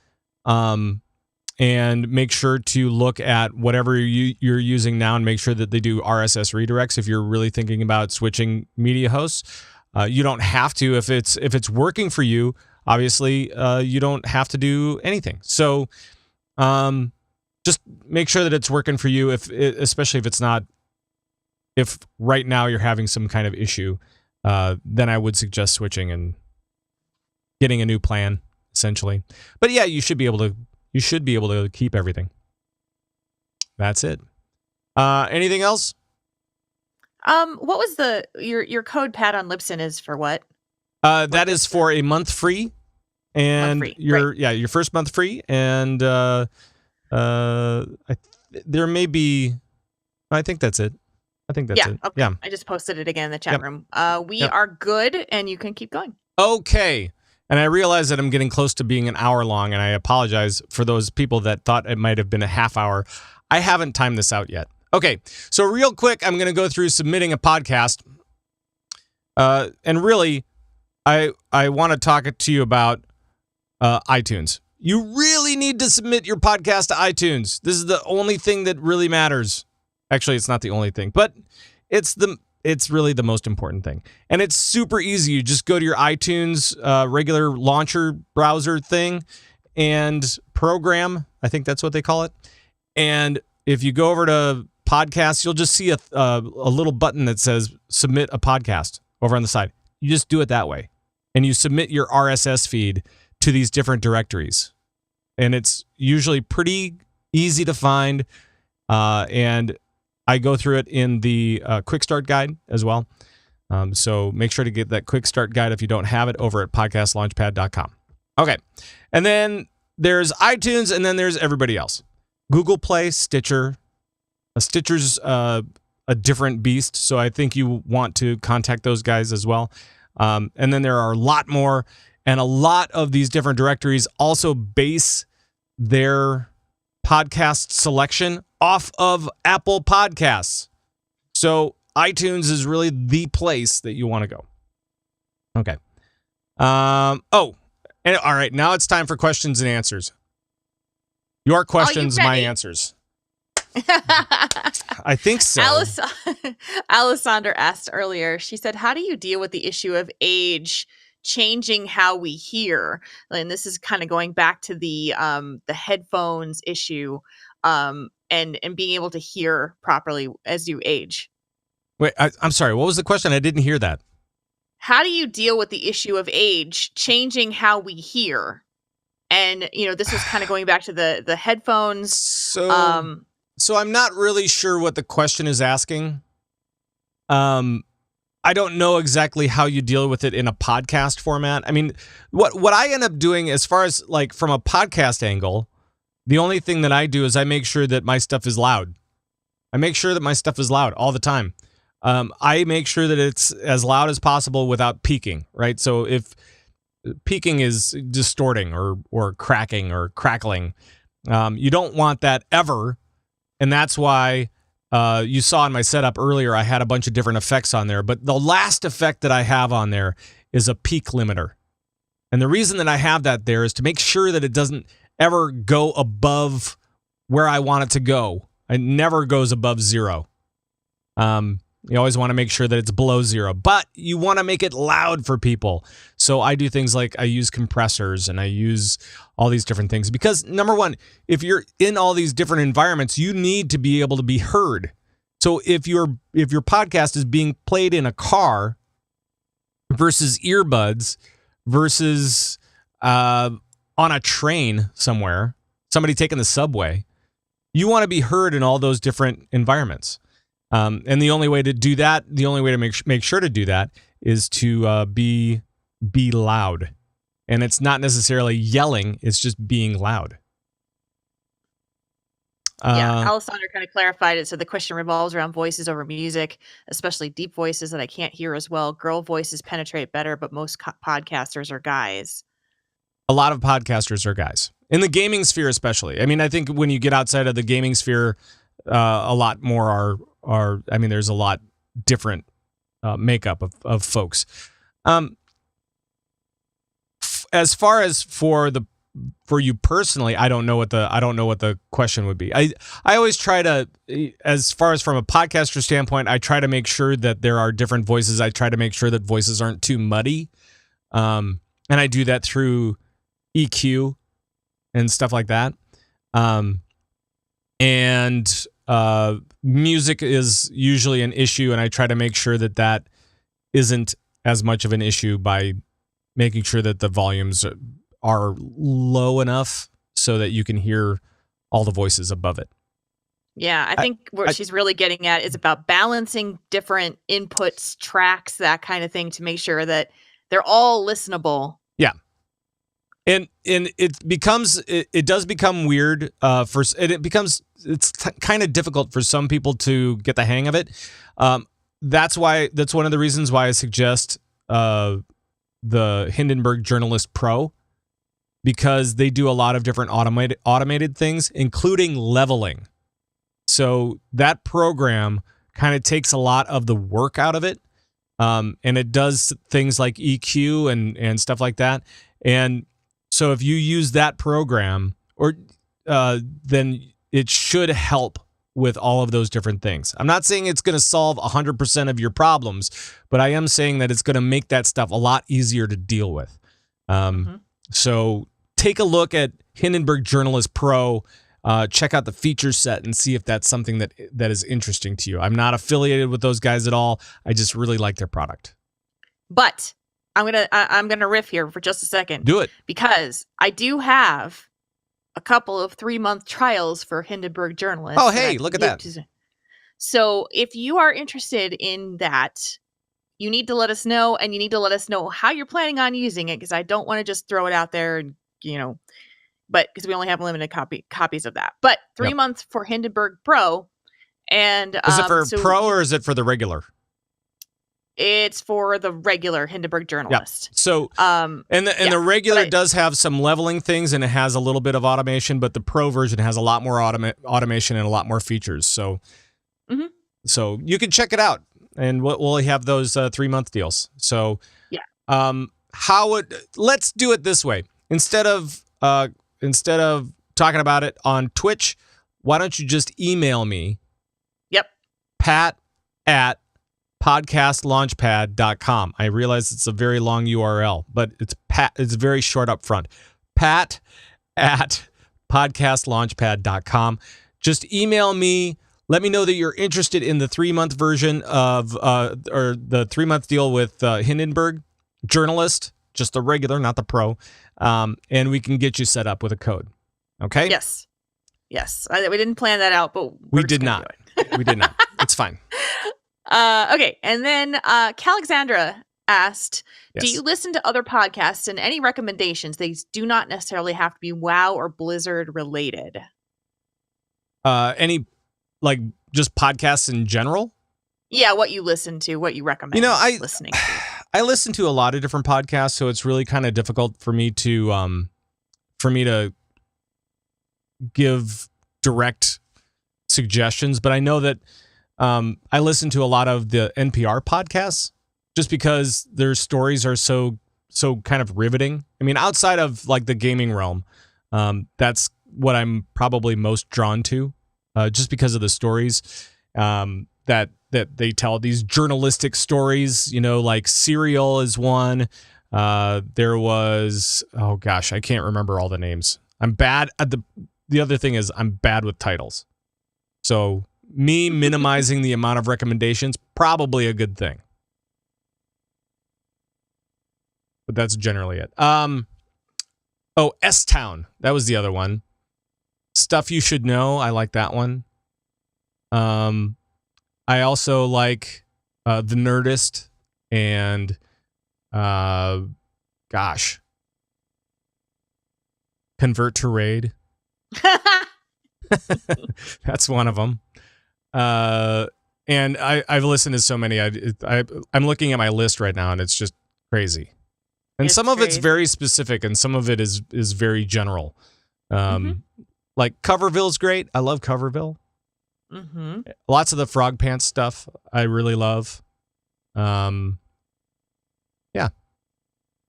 And make sure to look at whatever you're using now and make sure that they do RSS redirects if you're really thinking about switching media hosts. You don't have to if it's working for you. Obviously, you don't have to do anything. So just make sure that it's working for you, especially if it's not. If right now you're having some kind of issue, then I would suggest switching and getting a new plan, essentially. But yeah, you should be able to keep everything. That's it. Anything else? What was your code, Pat, on Libsyn is for what? That is for a month free, and your first month free, and there may be. I think that's it. it. Okay. Yeah. I just posted it again in the chat room. We are good, and you can keep going. Okay. And I realize that I'm getting close to being an hour long, and I apologize for those people that thought it might have been a half hour. I haven't timed this out yet. Okay, so real quick, I'm going to go through submitting a podcast. And really, I want to talk to you about iTunes. You really need to submit your podcast to iTunes. This is the only thing that really matters. Actually, it's not the only thing, but it's really the most important thing. And it's super easy. You just go to your iTunes regular launcher browser thing and program. I think that's what they call it. And if you go over to podcasts, you'll just see a little button that says submit a podcast over on the side. You just do it that way. And you submit your RSS feed to these different directories. And it's usually pretty easy to find. And I go through it in the quick start guide as well. So make sure to get that quick start guide if you don't have it over at podcastlaunchpad.com. Okay. And then there's iTunes, and then there's everybody else. Google Play, Stitcher. Stitcher's a different beast, so I think you want to contact those guys as well. And then there are a lot more, and a lot of these different directories also base their podcast selection off of Apple Podcasts. So iTunes is really the place that you want to go. Okay. And all right, now it's time for questions and answers. Your questions, my answers. I think so. Alessandra asked earlier, she said, how do you deal with the issue of age changing how we hear? And this is kind of going back to the headphones issue, and being able to hear properly as you age. Wait, I'm sorry. What was the question? I didn't hear that. How do you deal with the issue of age changing how we hear? And, this is kind of going back to the headphones. So I'm not really sure what the question is asking. I don't know exactly how you deal with it in a podcast format. I mean, what I end up doing as far as like from a podcast angle, the only thing that I do is I make sure that my stuff is loud. I make sure that my stuff is loud all the time. I make sure that it's as loud as possible without peaking, right? So if peaking is distorting or cracking or crackling, you don't want that ever. And that's why you saw in my setup earlier, I had a bunch of different effects on there. But the last effect that I have on there is a peak limiter. And the reason that I have that there is to make sure that it doesn't ever go above where I want it to go. It never goes above 0. You always want to make sure that it's below 0, but you want to make it loud for people. So I do things like I use compressors and I use all these different things because number one, if you're in all these different environments, you need to be able to be heard. So if your podcast is being played in a car versus earbuds versus on a train somewhere, somebody taking the subway, you want to be heard in all those different environments. And the only way to do that, the only way to make sure to do that is to be loud. And it's not necessarily yelling, it's just being loud. Alessandra kind of clarified it. So the question revolves around voices over music, especially deep voices that I can't hear as well. Girl voices penetrate better, but most podcasters are guys. A lot of podcasters are guys. In the gaming sphere especially. I mean, I think when you get outside of the gaming sphere, a lot more are I mean, there's a lot different makeup of folks. As far as for you personally, I don't know what the question would be. I always try to, as far as from a podcaster standpoint, I try to make sure that there are different voices. I try to make sure that voices aren't too muddy, and I do that through EQ and stuff like that. And music is usually an issue, and I try to make sure that isn't as much of an issue by making sure that the volumes are low enough so that you can hear all the voices above it. Yeah, I think what she's really getting at is about balancing different inputs, tracks, that kind of thing, to make sure that they're all listenable. Yeah. And it does become weird it's kind of difficult for some people to get the hang of it. That's one of the reasons why I suggest the Hindenburg Journalist Pro, because they do a lot of different automated things, including leveling. So that program kind of takes a lot of the work out of it, and it does things like EQ and stuff like that. And so if you use that program, then it should help with all of those different things. I'm not saying it's going to solve 100% of your problems, but I am saying that it's going to make that stuff a lot easier to deal with. So take a look at Hindenburg Journalist Pro, check out the feature set and see if that's something that is interesting to you. I'm not affiliated with those guys at all. I just really like their product. But I'm gonna riff here for just a second. Do it. Because I do have a couple of 3-month trials for Hindenburg Journalist. Oh, hey, look at that. So if you are interested in that, you need to let us know, and you need to let us know how you're planning on using it, because I don't want to just throw it out there and, but because we only have limited copies of that. But 3 months for Hindenburg Pro. And is it for Pro or is it for the regular? It's for the regular Hindenburg Journalist. Yep. So, the regular does have some leveling things, and it has a little bit of automation, but the Pro version has a lot more automation and a lot more features. So, so you can check it out, and we'll have those 3-month deals. So, let's do it this way. Instead of talking about it on Twitch, why don't you just email me? Yep. pat@podcastlaunchpad.com. I realize it's a very long URL, but it's very short up front. pat@podcastlaunchpad.com. Just email me. Let me know that you're interested in the 3-month version of or the 3-month deal with Hindenburg Journalist, just the regular, not the Pro, and we can get you set up with a code. Okay? Yes. We didn't plan that out, but we did not. We did not. It's fine. Okay, and then Calexandra asked, yes. Do you listen to other podcasts, and any recommendations? They do not necessarily have to be WoW or Blizzard related. Any, like, just podcasts in general? Yeah, what you listen to, what you recommend listening to. I listen to a lot of different podcasts, so it's really kind of difficult for me to give direct suggestions, but I know that I listen to a lot of the NPR podcasts just because their stories are so kind of riveting. I mean, outside of like the gaming realm, that's what I'm probably most drawn to, just because of the stories that they tell. These journalistic stories, like Serial is one. There was, oh gosh, I can't remember all the names. I'm bad at the other thing is I'm bad with titles. So me minimizing the amount of recommendations, probably a good thing. But that's generally it. S-Town. That was the other one. Stuff You Should Know. I like that one. I also like The Nerdist and Convert to Raid. That's one of them. And I've listened to so many. I'm looking at my list right now, and it's just crazy. And It's some of it's crazy. very specific, and some of it is very general. Like Coverville's great. I love Coverville. Mm-hmm. Lots of the Frog Pants stuff I really love. Yeah.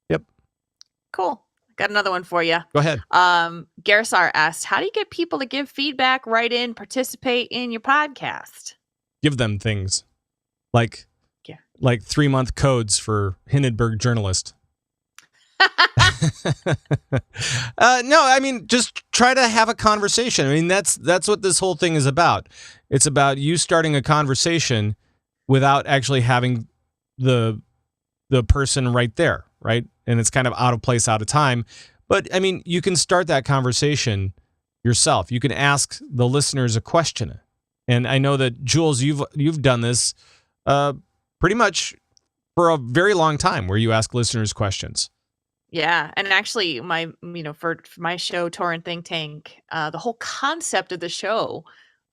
Yep. Cool. Got another one for you. Go ahead. Garsar asked, how do you get people to give feedback, write in, participate in your podcast? Give them things like Yeah. 3-month codes for Hindenburg journalist. No, I mean, just try to have a conversation. I mean, that's what this whole thing is about. It's about you starting a conversation without actually having the person right there, right? And it's kind of out of place, out of time. But I mean, you can start that conversation yourself. You can ask the listeners a question. And I know that Jules, you've done this pretty much for a very long time, where you ask listeners questions. Yeah, and actually, for my show, Torrent Think Tank, the whole concept of the show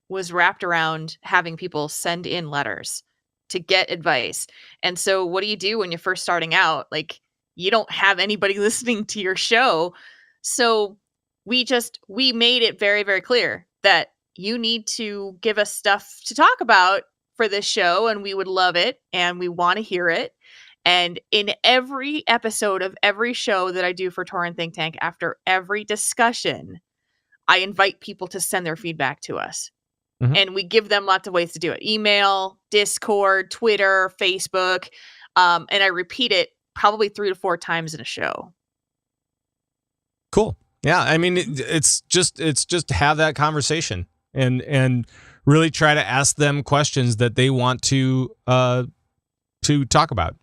was wrapped around having people send in letters to get advice. And so, what do you do when you're first starting out? Like, you don't have anybody listening to your show, so we made it very, very clear that you need to give us stuff to talk about for this show, and we would love it, and we want to hear it. And in every episode of every show that I do for Torrent Think Tank, after every discussion, I invite people to send their feedback to us. Mhm. And we give them lots of ways to do it. Email, Discord, Twitter, Facebook. And I repeat it probably 3 to 4 times in a show. Cool. Yeah, I mean, it's just have that conversation and really try to ask them questions that they want to talk about.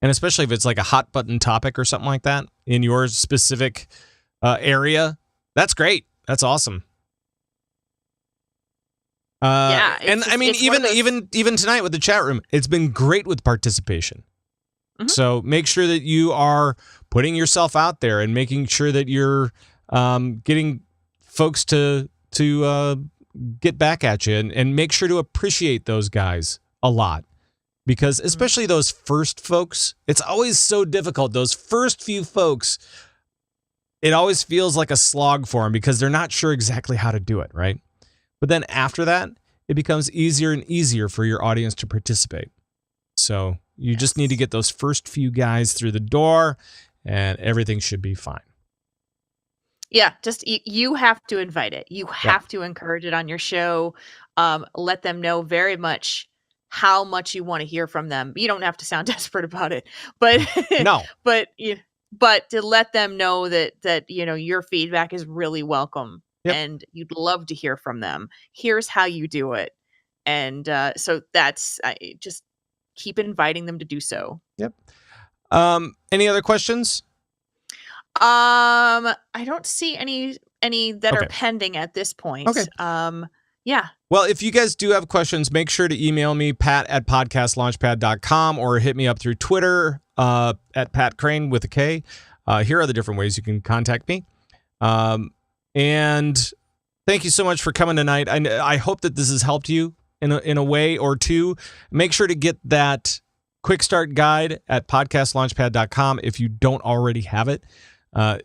And especially if it's like a hot button topic or something like that in your specific area, that's great. That's awesome. Yeah, and I mean, even tonight with the chat room, it's been great with participation. Mhm. So make sure that you are putting yourself out there and making sure that you're getting folks to get back at you, and make sure to appreciate those guys a lot. Because especially those first folks, it's always so difficult. Those first few folks, it always feels like a slog for them because they're not sure exactly how to do it, right? But then after that, it becomes easier and easier for your audience to participate. So you just need to get those first few guys through the door, and everything should be fine. Yeah, just you have to invite it. You have to encourage it on your show. Let them know very much how much you want to hear from them. You don't have to sound desperate about it, but No. but to let them know that your feedback is really welcome. Yep. And you'd love to hear from them. Here's how you do it. And so that's just keep inviting them to do so. Yep. Any other questions? I don't see any that are Okay. pending at this point. Okay. Yeah. Well, if you guys do have questions, make sure to email me, pat@podcastlaunchpad.com, or hit me up through Twitter at Pat Crane with a K. Here are the different ways you can contact me. And thank you so much for coming tonight. I hope that this has helped you in a way or two. Make sure to get that quick start guide at podcastlaunchpad.com if you don't already have it.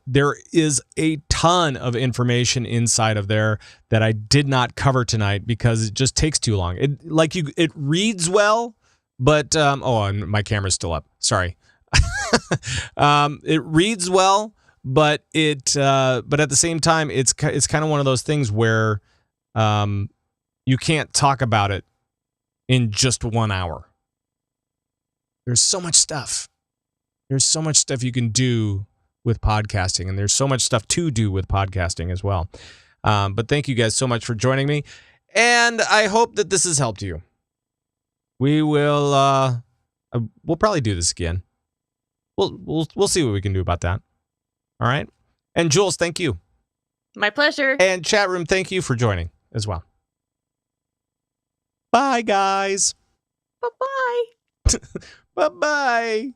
There is a ton of information inside of there that I did not cover tonight because it just takes too long. It reads well, but and my camera's still up. Sorry. It reads well, but but at the same time, it's kind of one of those things where you can't talk about it in just 1 hour. There's so much stuff. There's so much stuff you can do with podcasting, and there's so much stuff to do with podcasting as well. But thank you guys so much for joining me, and I hope that this has helped you. We will we'll probably do this again. We'll see what we can do about that. All right. And Jules, thank you. My pleasure. And chat room, thank you for joining as well. Bye, guys. Bye-bye. Bye-bye.